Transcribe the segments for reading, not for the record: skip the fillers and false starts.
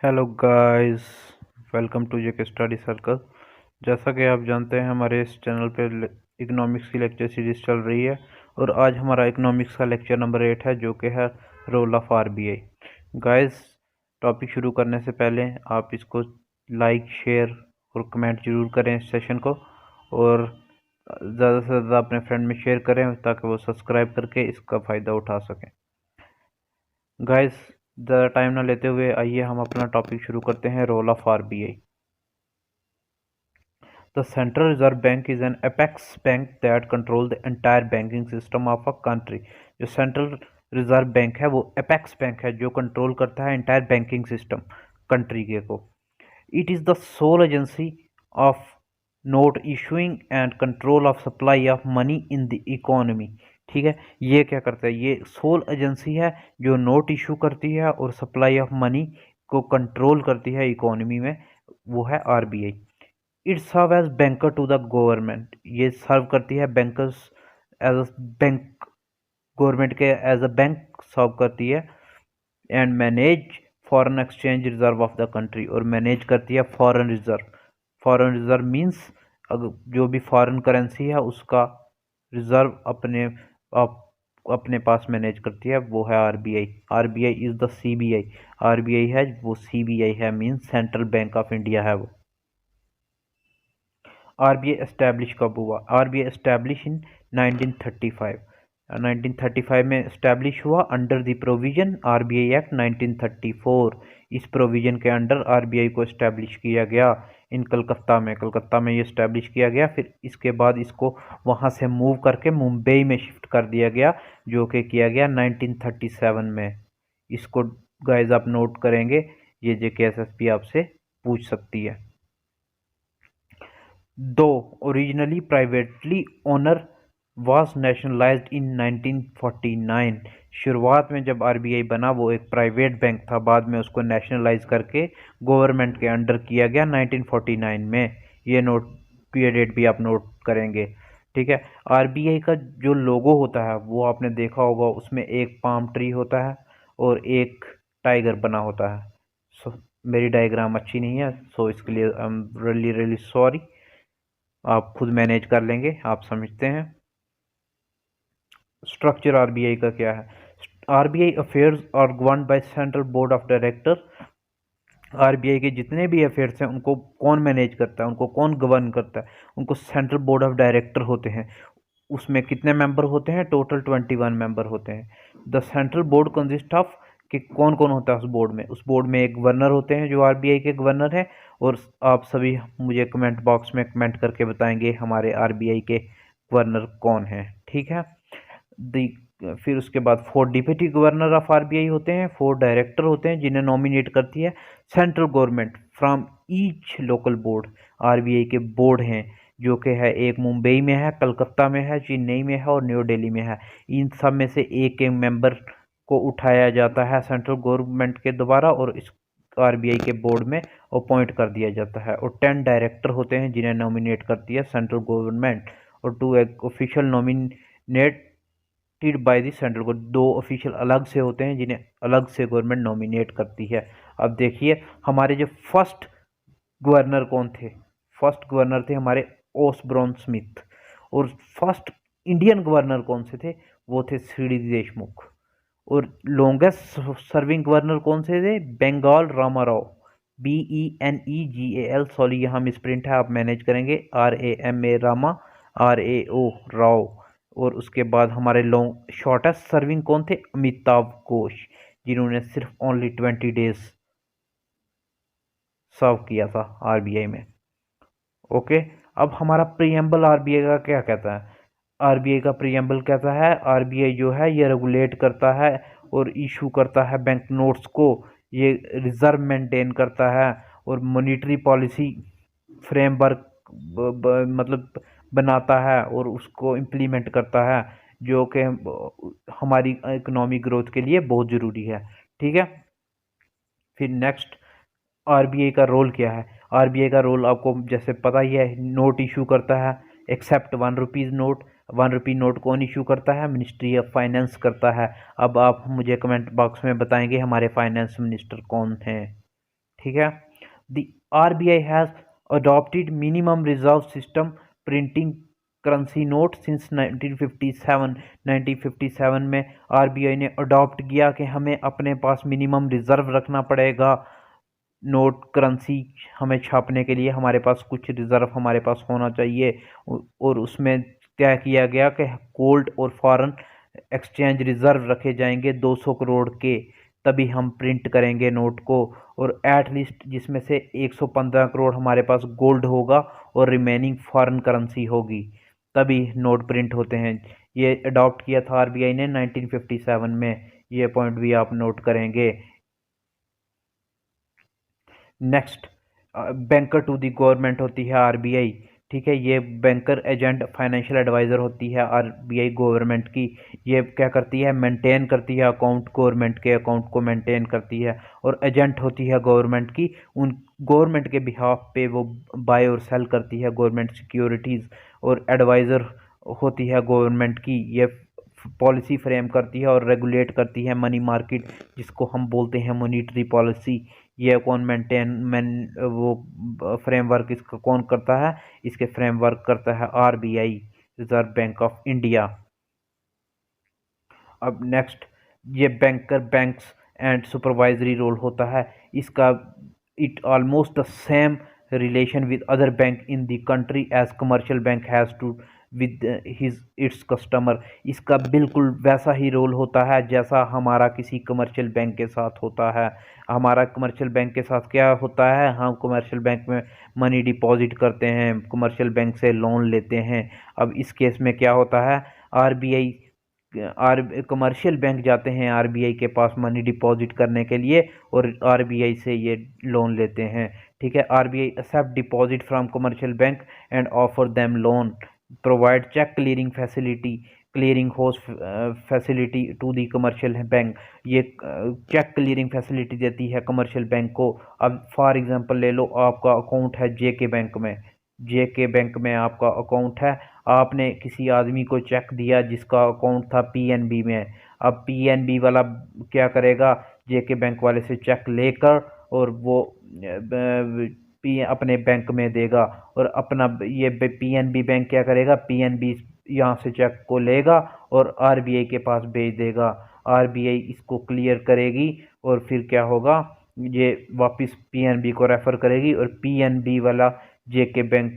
Hello guys, welcome to JK study circle. जैसा कि आप जानते हैं हमारे इस चैनल पे इकोनॉमिक्स की लेक्चर सीरीज चल रही है और आज हमारा इकोनॉमिक्स का लेक्चर नंबर 8 है जो कि है role of RBI. Guys, topic शुरू करने से पहले आप इसको लाइक, शेयर और कमेंट जरूर करें इस सेशन को, और ज़्यादा से ज़्यादा अपने फ्रेंड में शेयर करें ताकि वो सब्सक्राइब करके इसका फ़ायदा उठा सकें। गाइस, ज़्यादा टाइम ना लेते हुए आइए हम अपना टॉपिक शुरू करते हैं। Role of RBI. The central reserve bank is an apex bank that control the entire banking system of a country. जो सेंट्रल रिजर्व बैंक है वो अपेक्स बैंक है जो कंट्रोल करता है एंटायर बैंकिंग सिस्टम कंट्री के को। It is the sole agency of note issuing and control of supply of money in the economy. ठीक है, ये क्या करता है? ये सोल एजेंसी है जो नोट इशू करती है और सप्लाई ऑफ मनी को कंट्रोल करती है इकोनॉमी में, वो है RBI. It serve as banker to the government. ये सर्व करती है bankers as a bank, government के एज अ बैंक सर्व करती है। And manage foreign exchange reserve of the country, और मैनेज करती है foreign reserve. Foreign reserve means अगर जो भी फॉरेन करेंसी है उसका रिजर्व अपने पास मैनेज करती है, वो है RBI. RBI is the CBI. RBI है वो सीबीआई है, means central bank of India है वो। आरबीआई एस्टैब्लिश कब हुआ? RBI establish in 1935। 1935 में एस्टैब्लिश हुआ under the provision RBI act 1934। इस प्रोविजन के अंडर आरबीआई को एस्टैब्लिश किया गया इन कलकत्ता में ये एस्टैब्लिश किया गया। फिर इसके बाद इसको वहाँ से मूव करके मुंबई में शिफ्ट कर दिया गया, जो कि किया गया 1937 में। इसको गाइस आप नोट करेंगे, ये जेकेएसएसपी आपसे पूछ सकती है। दो originally privately owner was nationalized in 1949। शुरुआत में जब आरबीआई बना वो एक प्राइवेट बैंक था, बाद में उसको नेशनलाइज करके गवर्नमेंट के अंडर किया गया 1949 में। ये नोट पीरियड भी आप नोट करेंगे। ठीक है, आरबीआई का जो लोगो होता है वो आपने देखा होगा, उसमें एक पाम ट्री होता है और एक टाइगर बना होता है। मेरी डायग्राम अच्छी नहीं है, सो इसके लिए I am really really sorry. आप खुद मैनेज कर लेंगे, आप समझते हैं। स्ट्रक्चर आरबीआई का क्या है? RBI affairs are govern by central board of director. RBI के जितने भी अफेयर्स हैं उनको कौन मैनेज करता है, उनको कौन गवर्न करता है? उनको सेंट्रल बोर्ड ऑफ डायरेक्टर होते हैं। उसमें कितने मेंबर होते हैं? टोटल 21 मेंबर होते हैं। The central board consist of, कि कौन कौन होता है उस बोर्ड में? उस बोर्ड में एक गवर्नर होते हैं जो आरबीआई के गवर्नर हैं, और आप सभी मुझे कमेंट बॉक्स में कमेंट करके बताएंगे हमारे आरबीआई के गवर्नर कौन हैं। ठीक है, फिर उसके बाद 4 डिप्टी गवर्नर ऑफ आरबीआई होते हैं, 4 डायरेक्टर होते हैं जिन्हें नॉमिनेट करती है central government from each local board. RBI के बोर्ड हैं जो कि है, एक मुंबई में है, कलकत्ता में है, चेन्नई में है और न्यू दिल्ली में है। इन सब में से एक एक मेंबर को उठाया जाता है सेंट्रल गवर्नमेंट के द्वारा और इस आरबीआई के बोर्ड में अपॉइंट कर दिया जाता है। और 10 डायरेक्टर होते हैं जिन्हें नॉमिनेट करती है सेंट्रल गवर्नमेंट, और 2 official nominate by the central को। 2 ऑफिशियल अलग से होते हैं जिन्हें अलग से गवर्नमेंट नॉमिनेट करती है। अब देखिए हमारे जो फर्स्ट गवर्नर कौन थे? फर्स्ट गवर्नर थे हमारे ओसबॉर्न स्मिथ। और फर्स्ट इंडियन गवर्नर कौन से थे? वो थे सीडी देशमुख। और लॉन्गेस्ट सर्विंग गवर्नर कौन से थे? बंगाल रामाराव। BENEGAL, सॉरी यहाँ मिसप्रिंट है, आप मैनेज करेंगे। RAMA Rama, RAO Rao. और उसके बाद हमारे लॉन्ग शॉर्टेस्ट सर्विंग कौन थे? अमिताभ घोष, जिन्होंने सिर्फ ओनली 20 डेज सर्व किया था आरबीआई में। ओके, अब हमारा प्रीएम्बल आरबीआई का क्या कहता है? आरबीआई का प्रीएम्बल कहता है आरबीआई जो है ये रेगुलेट करता है और इशू करता है बैंक नोट्स को, ये रिजर्व मेंटेन करता है और मॉनेटरी पॉलिसी फ्रेमवर्क मतलब बनाता है और उसको इम्प्लीमेंट करता है, जो कि हमारी इकोनॉमिक ग्रोथ के लिए बहुत ज़रूरी है। ठीक है, फिर नेक्स्ट आरबीआई का रोल क्या है? आरबीआई का रोल आपको जैसे पता ही है, नोट इशू करता है except 1 rupees note. 1 rupee note कौन इशू करता है? मिनिस्ट्री ऑफ फाइनेंस करता है। अब आप मुझे कमेंट बॉक्स में बताएंगे हमारे फाइनेंस मिनिस्टर कौन हैं। ठीक है। The RBI has adopted minimum reserve system printing currency note since 1957। 1957 में आरबीआई ने अडॉप्ट किया कि हमें अपने पास मिनिमम रिजर्व रखना पड़ेगा। नोट करेंसी हमें छापने के लिए हमारे पास कुछ रिजर्व हमारे पास होना चाहिए। और उसमें तय किया गया कि गोल्ड और फॉरेन एक्सचेंज रिजर्व रखे जाएंगे 200 करोड़ के, तभी हम प्रिंट करेंगे नोट को। और एट लीस्ट जिसमें से 115 करोड़ हमारे पास गोल्ड होगा और रिमेनिंग फॉरेन करेंसी होगी, तभी नोट प्रिंट होते हैं। ये अडॉप्ट किया था आरबीआई ने 1957 में। ये पॉइंट भी आप नोट करेंगे। Next, banker to the government होती है आरबीआई। ठीक है, ये बैंकर एजेंट फाइनेंशियल एडवाइज़र होती है आरबीआई गवर्नमेंट की। ये क्या करती है, मेंटेन करती है अकाउंट, गवर्नमेंट के अकाउंट को मेंटेन करती है। और एजेंट होती है गवर्नमेंट की, उन गवर्नमेंट के बिहाफ पे वो बाय और सेल करती है गवर्नमेंट सिक्योरिटीज़। और एडवाइज़र होती है गवर्नमेंट की, ये पॉलिसी फ्रेम करती है और रेगुलेट करती है मनी मार्केट, जिसको हम बोलते हैं मॉनेटरी पॉलिसी। ये कौन वो फ्रेमवर्क इसका कौन करता है, इसके फ्रेमवर्क करता है RBI, reserve bank of India. अब नेक्स्ट, ये banker banks and supervisory role होता है इसका। It almost the same relation with other bank in the country as commercial bank has to with his its customer. इसका बिल्कुल वैसा ही role होता है जैसा हमारा किसी कमर्शियल बैंक के साथ होता है। हमारा कमर्शियल बैंक के साथ क्या होता है, हम कमर्शियल बैंक में मनी डिपॉजिट करते हैं, कमर्शियल बैंक से लोन लेते हैं। अब इस केस में क्या होता है, आरबीआई कमर्शियल बैंक जाते हैं आरबीआई के पास मनी डिपॉजिट करने के लिए और आरबीआई से ये लोन लेते हैं। ठीक है, RBI accept deposit from commercial bank and offer them loan, provide cheque clearing facility, clearing house facility to the commercial bank. ये चेक क्लियरिंग फैसिलिटी देती है कमर्शियल बैंक को। अब फॉर एग्जांपल ले लो, आपका अकाउंट है जेके बैंक में, जेके बैंक में आपका अकाउंट है, आपने किसी आदमी को चेक दिया जिसका अकाउंट था पीएनबी में। अब पीएनबी वाला क्या करेगा, जेके बैंक वाले से चेक लेकर और वो अपने बैंक में देगा। और अपना ये पीएनबी बैंक क्या करेगा, पीएनबी यहाँ से चेक को लेगा और आरबीआई के पास भेज देगा। आरबीआई इसको क्लियर करेगी और फिर क्या होगा, ये वापस पीएनबी को रेफर करेगी और पीएनबी वाला जेके बैंक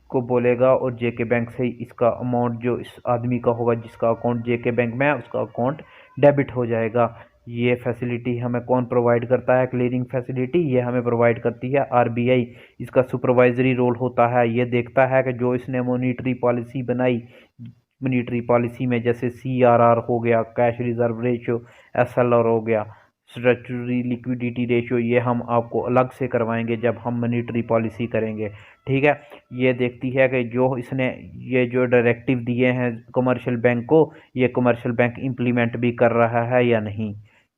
को बोलेगा और जेके बैंक से इसका अमाउंट जो इस आदमी का होगा जिसका अकाउंट जेके बैंक में है उसका अकाउंट डेबिट हो जाएगा। ये फैसिलिटी हमें कौन प्रोवाइड करता है, क्लियरिंग फैसिलिटी ये हमें प्रोवाइड करती है आरबीआई। इसका सुपरवाइजरी रोल होता है, ये देखता है कि जो इसने मॉनेटरी पॉलिसी बनाई, मॉनेटरी पॉलिसी में जैसे सीआरआर हो गया, कैश रिजर्व रेशियो, एसएलआर हो गया, स्टैट्यूटरी लिक्विडिटी रेशियो, ये हम आपको अलग से करवाएंगे जब हम मॉनेटरी पॉलिसी करेंगे। ठीक है, ये देखती है कि जो इसने ये जो डायरेक्टिव दिए हैं कमर्शियल बैंक को, ये कमर्शियल बैंक इम्प्लीमेंट भी कर रहा है या नहीं।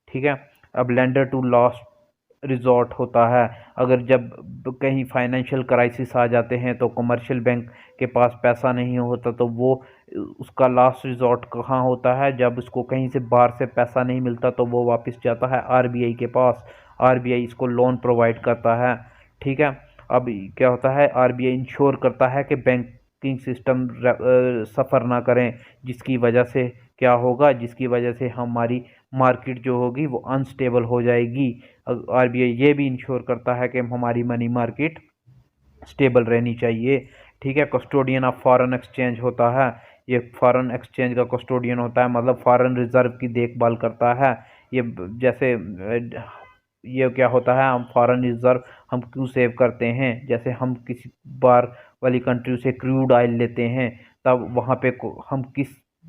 ठीक है, अब लेंडर टू लास्ट रिजॉर्ट होता है। अगर जब कहीं फाइनेंशियल क्राइसिस आ जाते हैं तो कमर्शियल बैंक के पास पैसा नहीं होता, तो वो उसका लास्ट रिजॉर्ट कहाँ होता है, जब उसको कहीं से बाहर से पैसा नहीं मिलता तो वो वापस जाता है आरबीआई के पास। आरबीआई इसको लोन प्रोवाइड करता है। ठीक है, अब क्या होता है, आरबीआई इंश्योर करता है कि बैंकिंग सिस्टम सफ़र ना करें, जिसकी वजह से क्या होगा, जिसकी वजह से हमारी मार्केट जो होगी वो अनस्टेबल हो जाएगी। आरबीआई ये भी इंश्योर करता है कि हमारी मनी मार्केट स्टेबल रहनी चाहिए। ठीक है, कस्टोडियन ऑफ फॉरेन एक्सचेंज होता है, ये फॉरेन एक्सचेंज का कस्टोडियन होता है, मतलब फॉरेन रिजर्व की देखभाल करता है। ये जैसे ये क्या होता है, हम फॉरेन रिजर्व हम क्यों सेव करते हैं, जैसे हम किसी बार वाली कंट्री से क्रूड ऑयल लेते हैं, तब वहाँ पे हम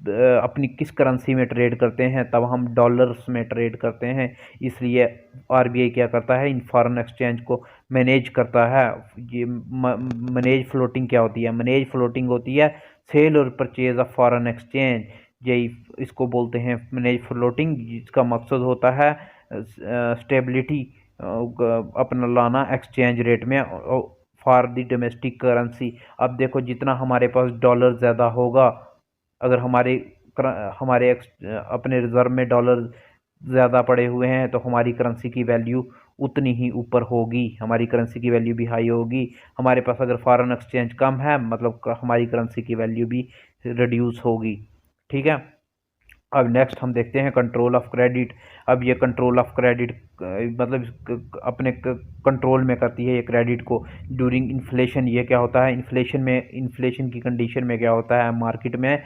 अपनी किस करेंसी में ट्रेड करते हैं, तब हम डॉलर्स में ट्रेड करते हैं। इसलिए आरबीआई क्या करता है, इन फॉरेन एक्सचेंज को मैनेज करता है। ये मैनेज फ्लोटिंग क्या होती है, मैनेज फ्लोटिंग होती है सेल और परचेज ऑफ फॉरेन एक्सचेंज, यही इसको बोलते हैं मैनेज फ्लोटिंग, जिसका मकसद होता है स्टेबिलिटी अपना लाना एक्सचेंज रेट में फॉर द डोमेस्टिक करेंसी। अब देखो, जितना हमारे पास डॉलर ज़्यादा होगा, अगर हमारे अपने रिजर्व में डॉलर ज़्यादा पड़े हुए हैं तो हमारी करेंसी की वैल्यू उतनी ही ऊपर होगी, हमारी करेंसी की वैल्यू भी हाई होगी। हमारे पास अगर फॉरेन एक्सचेंज कम है मतलब हमारी करेंसी की वैल्यू भी रिड्यूस होगी। ठीक है। अब नेक्स्ट हम देखते हैं कंट्रोल ऑफ क्रेडिट। अब ये कंट्रोल ऑफ क्रेडिट मतलब अपने कंट्रोल में करती है ये क्रेडिट को ड्यूरिंग इन्फ्लेशन। ये क्या होता है, इन्फ्लेशन में, इन्फ्लेशन की कंडीशन में क्या होता है, मार्केट में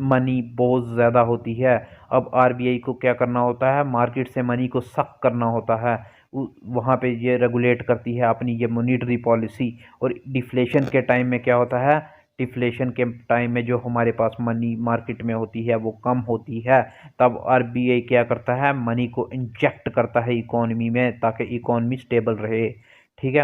मनी बहुत ज़्यादा होती है। अब आरबीआई को क्या करना होता है, मार्केट से मनी को सक करना होता है। वहाँ पे ये रेगुलेट करती है अपनी ये मॉनेटरी पॉलिसी। और डिफ्लेशन के टाइम में क्या होता है, डिफ्लेशन के टाइम में जो हमारे पास मनी मार्केट में होती है वो कम होती है, तब आरबीआई क्या करता है, मनी को इंजेक्ट करता है इकोनॉमी में ताकि इकोनॉमी स्टेबल रहे। ठीक है।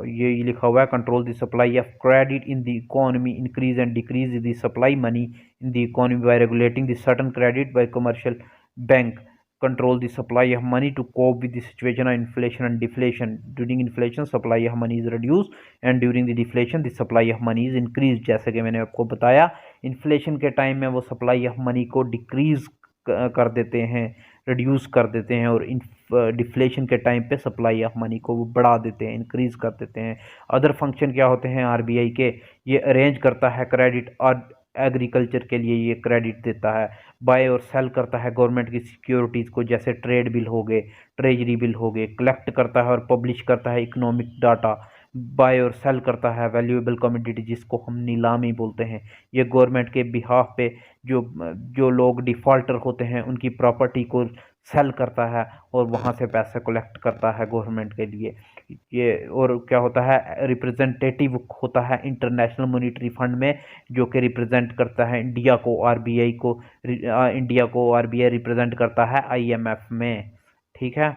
ये लिखा हुआ है control the supply of credit in the economy, increase and decrease the supply money in the economy by regulating the certain credit by commercial bank, control the supply of money to cope with the situation of inflation and deflation. During inflation supply of money is reduced and during the deflation the supply of money is increased। जैसे कि मैंने आपको बताया inflation के time में वो supply of money को decrease कर देते हैं, रिड्यूस कर देते हैं, और डिफ्लेशन के टाइम पे सप्लाई ऑफ मनी को वो बढ़ा देते हैं, इंक्रीज कर देते हैं। अदर फंक्शन क्या होते हैं आरबीआई के, ये अरेंज करता है क्रेडिट और एग्रीकल्चर के लिए ये क्रेडिट देता है, बाय और सेल करता है गवर्नमेंट की सिक्योरिटीज़ को, जैसे ट्रेड बिल हो गए, ट्रेजरी बिल हो गए, कलेक्ट करता है और पब्लिश करता है इकोनॉमिक डाटा, बाय और सेल करता है वैल्यूएबल कमोडिटी जिसको हम नीलामी बोलते हैं। ये गवर्नमेंट के बिहाफ पे जो जो लोग डिफ़ॉल्टर होते हैं उनकी प्रॉपर्टी को सेल करता है और वहाँ से पैसे कलेक्ट करता है गवर्नमेंट के लिए। ये और क्या होता है, रिप्रेजेंटेटिव होता है इंटरनेशनल मॉनेटरी फंड में, जो कि रिप्रेजेंट करता है इंडिया को, आरबीआई को, इंडिया को आरबीआई रिप्रेजेंट करता है आईएमएफ में। ठीक है।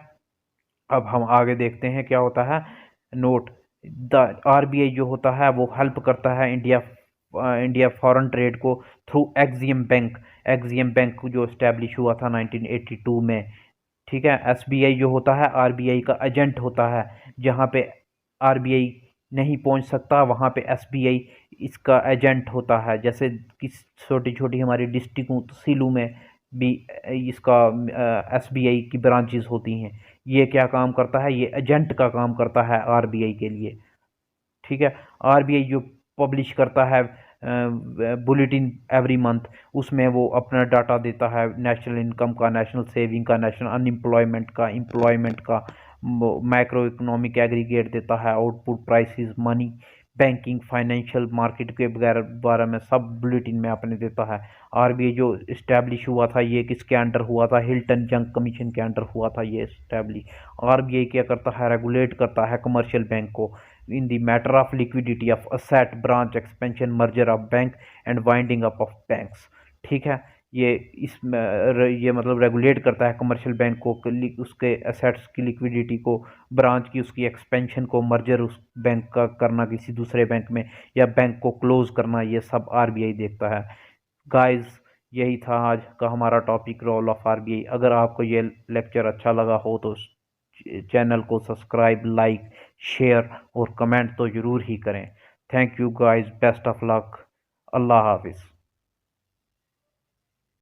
अब हम आगे देखते हैं क्या होता है। नोट द आरबीआई जो होता है वो हेल्प करता है इंडिया फॉरेन ट्रेड को through axiom bank. Axiom bank जो इस्टेब्लिश हुआ था 1982 में। ठीक है। एसबीआई जो होता है आरबीआई का एजेंट होता है, जहाँ पे आरबीआई नहीं पहुंच सकता वहाँ पे एसबीआई इसका एजेंट होता है। जैसे किस छोटी छोटी हमारी डिस्ट्रिक्टों तहसीलों में भी इसका एसबीआई की ब्रांचेस होती हैं। ये क्या काम करता है, ये एजेंट का काम करता है आरबीआई के लिए। ठीक है। आरबीआई जो पब्लिश करता है बुलेटिन एवरी मंथ, उसमें वो अपना डाटा देता है नेशनल इनकम का, नेशनल सेविंग का, नेशनल अनएम्प्लॉयमेंट का, एम्प्लॉयमेंट का, मैक्रो इकोनॉमिक एग्रीगेट देता है, output prices, money, banking, financial market के वगैरह बारे में सब बुलेटिन में अपने देता है। आरबीआई जो इस्टेब्लिश हुआ था ये किसके अंडर हुआ था, हिल्टन जंग कमीशन के अंडर हुआ था ये इस्टेब्लिश। आरबीआई क्या करता है, रेगुलेट करता है कमर्शियल बैंक को in the matter of liquidity of asset, branch expansion, merger of bank and winding up of banks। ठीक है। ये ये मतलब रेगुलेट करता है कमर्शियल बैंक को, उसके एसेट्स की लिक्विडिटी को, ब्रांच की उसकी एक्सपेंशन को, मर्जर उस बैंक का करना किसी दूसरे बैंक में, या बैंक को क्लोज करना, ये सब आरबीआई देखता है। गाइस यही था आज का हमारा टॉपिक, रोल ऑफ आरबीआई। अगर आपको ये लेक्चर अच्छा लगा हो तो चैनल को सब्सक्राइब, लाइक, शेयर और कमेंट तो ज़रूर ही करें। Thank you guys, best of luck, अल्लाह हाफिज़।